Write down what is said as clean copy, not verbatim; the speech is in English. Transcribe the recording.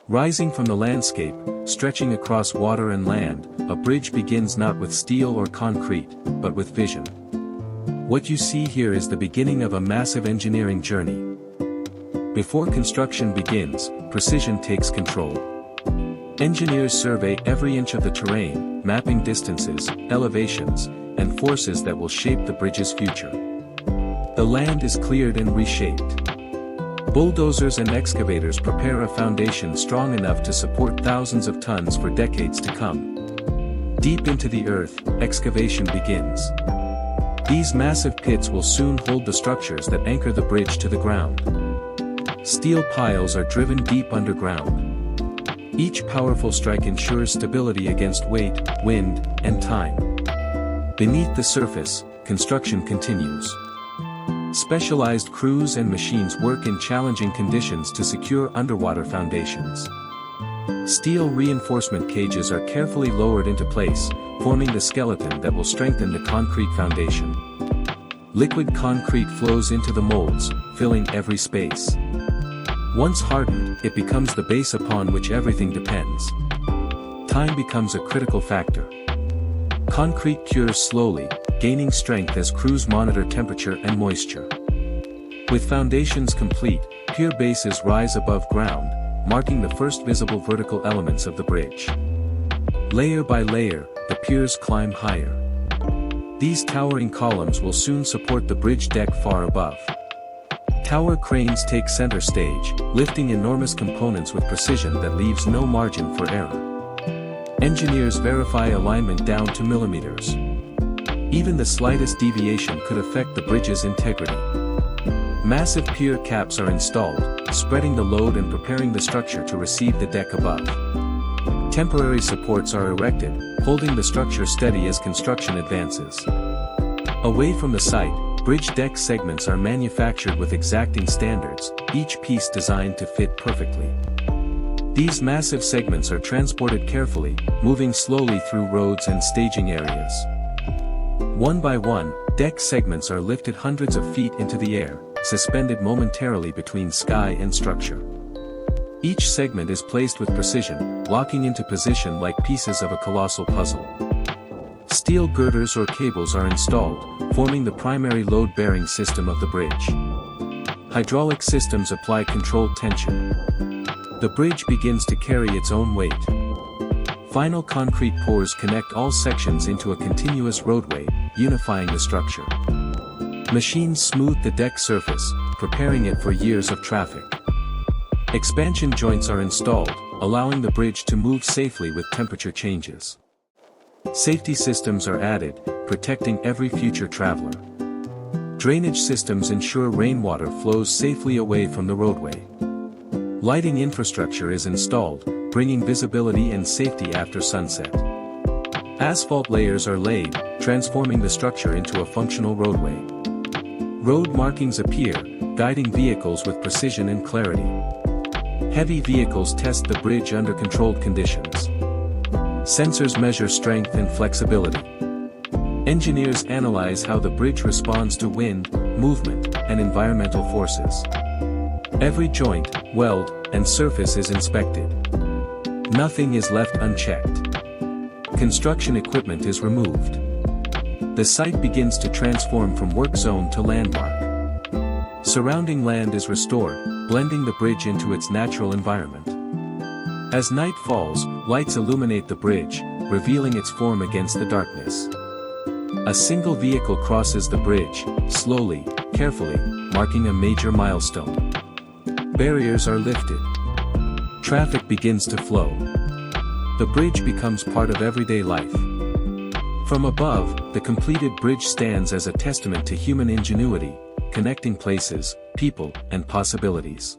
Rising from the landscape, stretching across water and land, a bridge begins not with steel or concrete, but with vision. What you see here is the beginning of a massive engineering journey. Before construction begins, precision takes control. Engineers survey every inch of the terrain, mapping distances, elevations, and forces that will shape the bridge's future. The land is cleared and reshaped. Bulldozers and excavators prepare a foundation strong enough to support thousands of tons for decades to come. Deep into the earth, excavation begins. These massive pits will soon hold the structures that anchor the bridge to the ground. Steel piles are driven deep underground. Each powerful strike ensures stability against weight, wind, and time. Beneath the surface, construction continues. Specialized crews and machines work in challenging conditions to secure underwater foundations. Steel reinforcement cages are carefully lowered into place, forming the skeleton that will strengthen the concrete foundation. Liquid concrete flows into the molds, filling every space. Once hardened, it becomes the base upon which everything depends. Time becomes a critical factor. Concrete cures slowly, gaining strength as crews monitor temperature and moisture. With foundations complete, pier bases rise above ground, marking the first visible vertical elements of the bridge. Layer by layer, the piers climb higher. These towering columns will soon support the bridge deck far above. Tower cranes take center stage, lifting enormous components with precision that leaves no margin for error. Engineers verify alignment down to millimeters. Even the slightest deviation could affect the bridge's integrity. Massive pier caps are installed, spreading the load and preparing the structure to receive the deck above. Temporary supports are erected, holding the structure steady as construction advances. Away from the site, bridge deck segments are manufactured with exacting standards, each piece designed to fit perfectly. These massive segments are transported carefully, moving slowly through roads and staging areas. One by one, deck segments are lifted hundreds of feet into the air, suspended momentarily between sky and structure. Each segment is placed with precision, locking into position like pieces of a colossal puzzle. Steel girders or cables are installed, forming the primary load-bearing system of the bridge. Hydraulic systems apply controlled tension. The bridge begins to carry its own weight. Final concrete pours connect all sections into a continuous roadway, unifying the structure. Machines smooth the deck surface, preparing it for years of traffic. Expansion joints are installed, allowing the bridge to move safely with temperature changes. Safety systems are added, protecting every future traveler. Drainage systems ensure rainwater flows safely away from the roadway. Lighting infrastructure is installed, bringing visibility and safety after sunset. Asphalt layers are laid, transforming the structure into a functional roadway. Road markings appear, guiding vehicles with precision and clarity. Heavy vehicles test the bridge under controlled conditions. Sensors measure strength and flexibility. Engineers analyze how the bridge responds to wind, movement, and environmental forces. Every joint, weld, and surface is inspected. Nothing is left unchecked. Construction equipment is removed. The site begins to transform from work zone to landmark. Surrounding land is restored, blending the bridge into its natural environment. As night falls, lights illuminate the bridge, revealing its form against the darkness. A single vehicle crosses the bridge, slowly, carefully, marking a major milestone. Barriers are lifted. Traffic begins to flow. The bridge becomes part of everyday life. From above, the completed bridge stands as a testament to human ingenuity, connecting places, people, and possibilities.